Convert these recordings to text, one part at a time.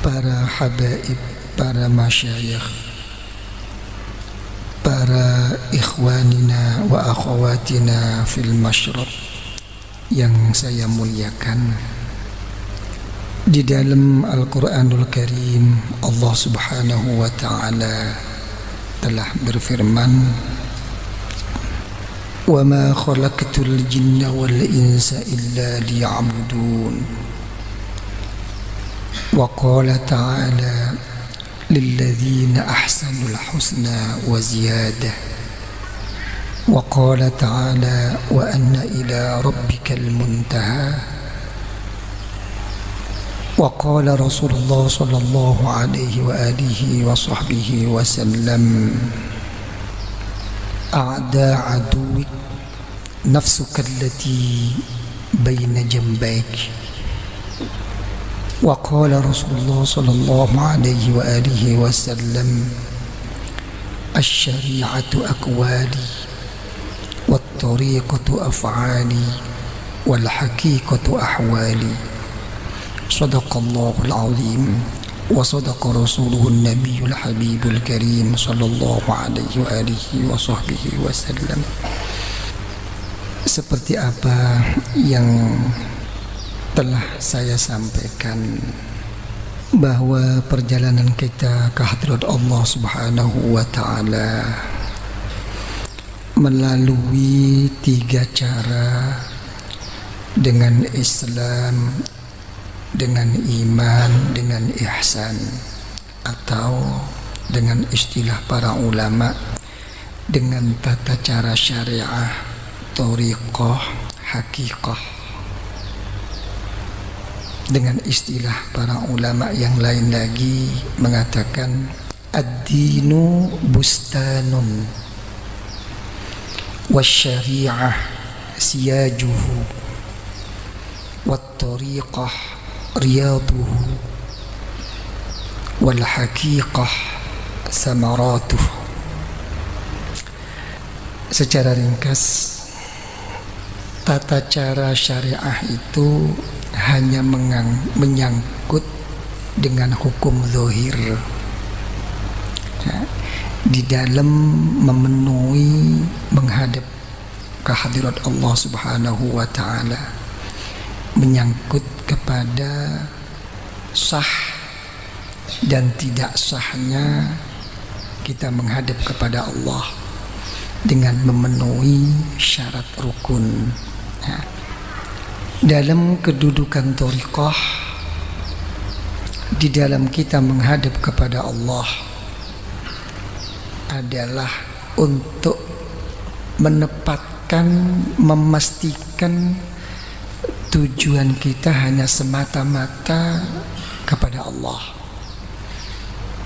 para habaib, para masyayikh, para ikhwanina wa akhawatina fil masyrab yang saya muliakan. Di dalam Al-Quranul Karim, Allah Subhanahu wa ta'ala telah berfirman, "Wa ma khalaqtul jinna wal insa illa liya'budun." Wa qala ta'ala, "Lilladzina ahsanul husna wa ziyadah." Wa qala ta'ala, "Wa anna ila rabbikal muntaha." Wa qala Rasulullah sallallahu alaihi wa alihi wa sahbihi wa sallam, "A'da aduwik nafsuka allati baina jambayk." Wa qala Rasulullah sallallahu alaihi wa alihi wa sallam, "Asy-syari'atu aqwali wat tariqatu af'ali wal haqiqatu ahwali." Shadaqallahul azim wa sadaqa rasuluhun nabiyul habibul karim sallallahu alaihi wa alihi wa sahbihi wa sallam. Seperti apa yang telah saya sampaikan, bahwa perjalanan kita ke hadirat Allah Subhanahu wa ta'ala melalui 3 cara, dengan Islam, dengan iman, dengan ihsan, atau dengan istilah para ulama dengan tata cara syariah, thariqah, haqiqah. Dengan istilah para ulama yang lain lagi mengatakan, ad-dinu bustanun wasyari'ah siyajuhu wat-tariqah riyaduhu wal haqiqah samaratuhu. Secara ringkas, tata cara syariah itu hanya menyangkut dengan hukum zahir, ya, di dalam memenuhi menghadap kehadirat Allah Subhanahu wa ta'ala, menyangkut kepada sah dan tidak sahnya kita menghadap kepada Allah dengan memenuhi syarat rukun, ya. Dalam kedudukan thariqah, di dalam kita menghadap kepada Allah adalah untuk menempatkan, memastikan tujuan kita hanya semata-mata kepada Allah,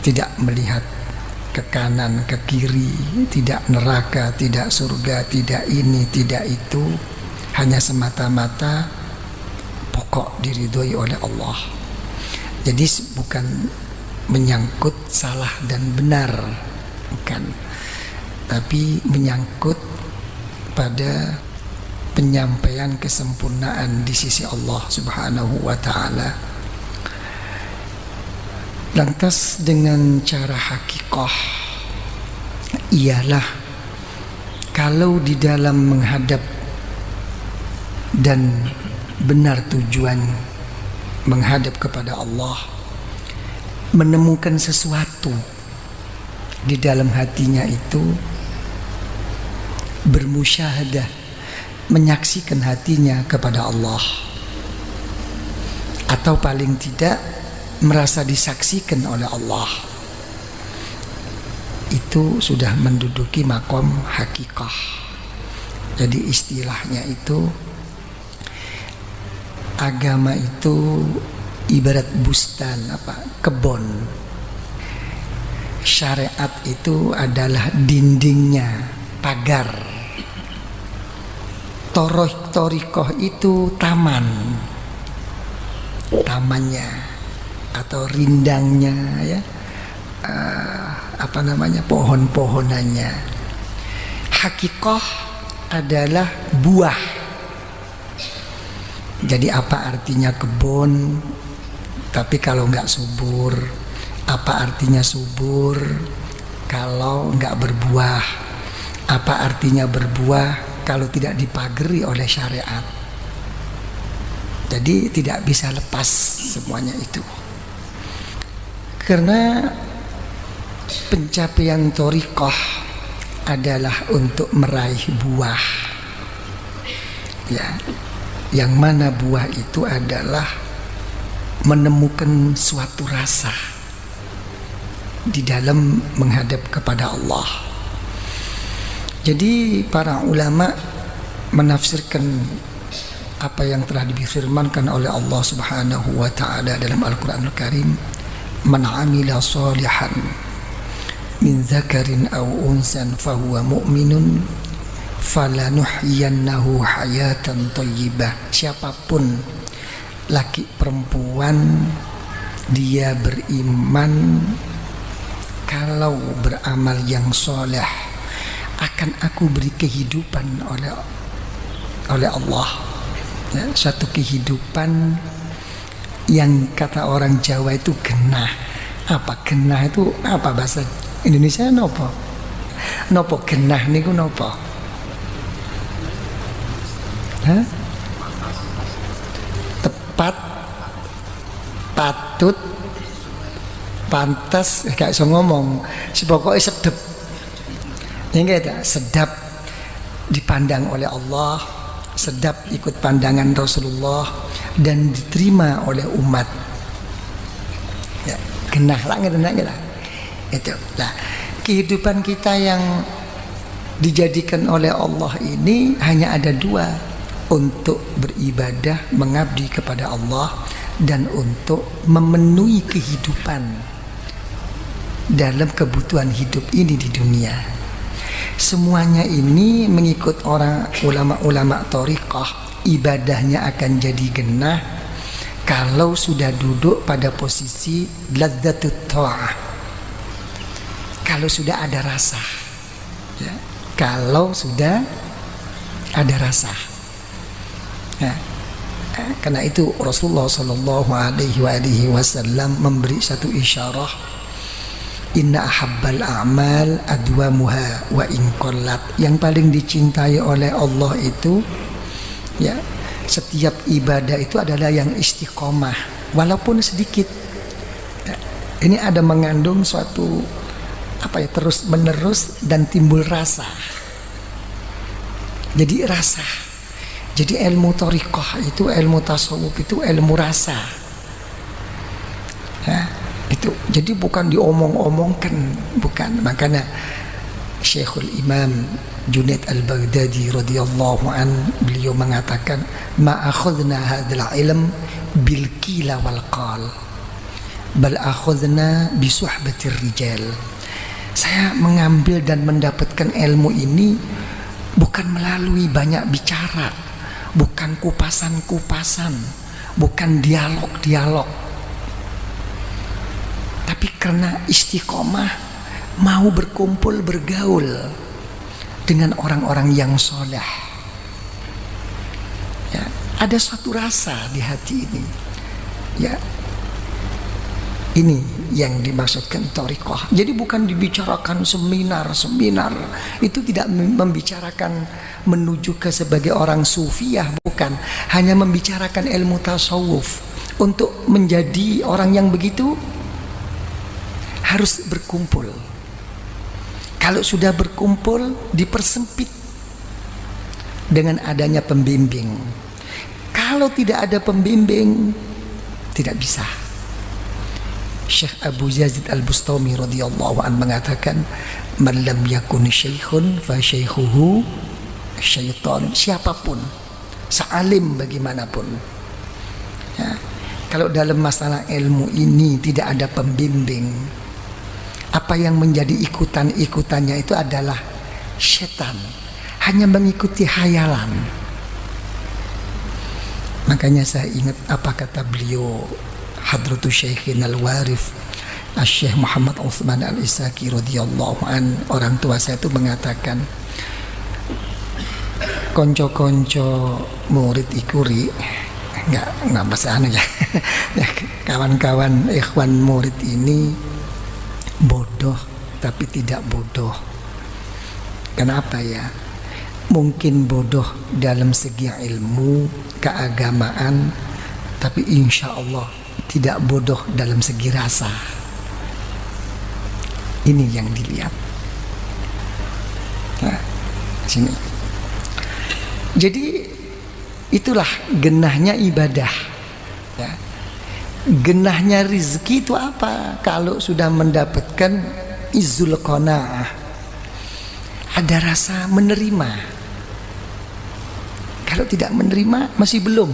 tidak melihat ke kanan, ke kiri, tidak neraka, tidak surga, tidak ini, tidak itu, hanya semata-mata pokok diridhoi oleh Allah. Jadi bukan menyangkut salah dan benar, bukan, tapi menyangkut pada penyampaian kesempurnaan di sisi Allah Subhanahu wa ta'ala. Lantas dengan cara hakikah ialah kalau di dalam menghadap dan benar tujuan menghadap kepada Allah, menemukan sesuatu di dalam hatinya itu, bermusyahadah, menyaksikan hatinya kepada Allah, atau paling tidak merasa disaksikan oleh Allah, itu sudah menduduki makom hakikah. Jadi istilahnya itu, agama itu ibarat bustan, kebun. Syariat itu adalah dindingnya, pagar. Thariqah itu tamannya atau rindangnya, ya, pohon-pohonannya. Hakikah adalah buah. Jadi apa artinya kebun? Tapi kalau nggak subur, apa artinya subur? Kalau nggak berbuah, apa artinya berbuah kalau tidak dipagari oleh syariat? Jadi tidak bisa lepas semuanya itu. Karena pencapaian thariqah adalah untuk meraih buah. Ya, yang mana buah itu adalah menemukan suatu rasa di dalam menghadap kepada Allah. Jadi para ulama menafsirkan apa yang telah difirmankan oleh Allah Subhanahu wa taala dalam Al-Qur'anul Karim, "Man 'amila shalihan min dzakarin aw unsan fahuwa mu'minun falanuhyiyannahu hayatan thayyibah." Siapapun laki perempuan dia beriman, kalau beramal yang soleh akan aku beri kehidupan oleh Allah, ya, suatu kehidupan yang kata orang Jawa itu genah. Apa genah itu? Apa bahasa Indonesia nopo? Nopo genah niku nopo? Hah? Tepat, patut, pantas, gak bisa ngomong. Pokoknya sedap. Ini sedap dipandang oleh Allah, sedap ikut pandangan Rasulullah, dan diterima oleh umat. Ya, genah lah, itu. Nah, kehidupan kita yang dijadikan oleh Allah ini hanya ada dua, untuk beribadah, mengabdi kepada Allah, dan untuk memenuhi kehidupan dalam kebutuhan hidup ini di dunia. Semuanya ini mengikut orang ulama-ulama thariqah, ibadahnya akan jadi genah kalau sudah duduk pada posisi ladzatut ta'ah, kalau sudah ada rasa, ya, kalau sudah ada rasa, ya. Karena itu Rasulullah Shallallahu Alaihi Wasallam memberi satu isyarah, inna ahabbal a'mal adwamuha wa in qallat. Yang paling dicintai oleh Allah itu, ya, setiap ibadah itu adalah yang istiqomah walaupun sedikit. Ya, ini ada mengandung suatu terus menerus dan timbul rasa. Jadi rasa. Jadi ilmu thariqah itu, ilmu tasawuf itu ilmu rasa. Ya, itu. Jadi bukan diomong-omongkan, bukan. Makanya Syekhul Imam Junaid Al-Baghdadi radhiyallahu an, beliau mengatakan, ma akhadna hadzal ilm bil qila wal qal bal akhadna bi suhbatir rijal. Saya mengambil dan mendapatkan ilmu ini bukan melalui banyak bicara, bukan kupasan-kupasan, bukan dialog-dialog, tapi karena istiqomah, mau berkumpul, bergaul dengan orang-orang yang soleh. Ya, ada suatu rasa di hati ini. Ya, ini yang dimaksudkan thariqah. Jadi bukan dibicarakan seminar-seminar, itu tidak membicarakan menuju ke sebagai orang sufiah, bukan. Hanya membicarakan ilmu tasawuf. Untuk menjadi orang yang begitu harus berkumpul. Kalau sudah berkumpul, dipersempit dengan adanya pembimbing. Kalau tidak ada pembimbing, tidak bisa. Syekh Abu Yazid Al-Bustami radhiyallahu an mengatakan, man lam yakun syekhun fa syekhuhu syaitan. Siapapun, sealim bagaimanapun, ya, kalau dalam masalah ilmu ini tidak ada pembimbing, apa yang menjadi ikutan-ikutannya itu adalah setan, hanya mengikuti hayalan. Makanya saya ingat apa kata beliau, Hadratus Syekhin Al-Warif Syekh Muhammad Utsman Al-Isaki radhiyallahu an, orang tua saya itu mengatakan, konco-konco murid ikuri nggak bahasa anu ya. Ya, kawan-kawan ikhwan murid ini bodoh tapi tidak bodoh. Kenapa ya? Mungkin bodoh dalam segi ilmu keagamaan, tapi insya Allah tidak bodoh dalam segi rasa. Ini yang dilihat. Nah, sini. Jadi itulah genahnya ibadah. Ya. Genahnya rizki itu apa? Kalau sudah mendapatkan izul qanaah, ada rasa menerima. Kalau tidak menerima masih belum.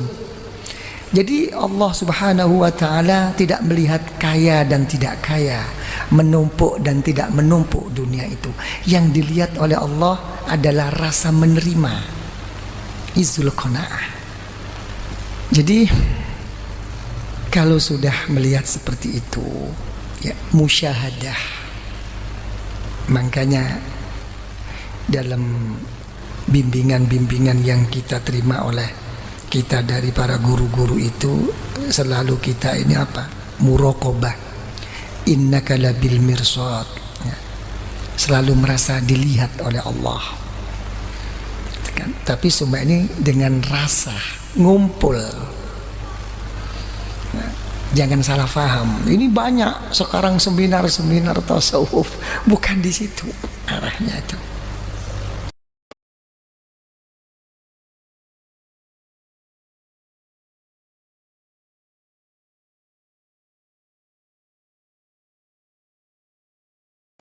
Jadi Allah Subhanahu wa ta'ala tidak melihat kaya dan tidak kaya, menumpuk dan tidak menumpuk dunia itu. Yang dilihat oleh Allah adalah rasa menerima, izul qanaah. Jadi kalau sudah melihat seperti itu, ya musyahadah. Makanya dalam bimbingan-bimbingan yang kita terima oleh kita dari para guru-guru itu, selalu kita ini apa? Muraqabah. Innaka labil mirsad. Ya. Selalu merasa dilihat oleh Allah. Kan? Tapi semua ini dengan rasa ngumpul. Ya. Jangan salah paham. Ini banyak sekarang seminar-seminar tasawuf, bukan di situ arahnya itu.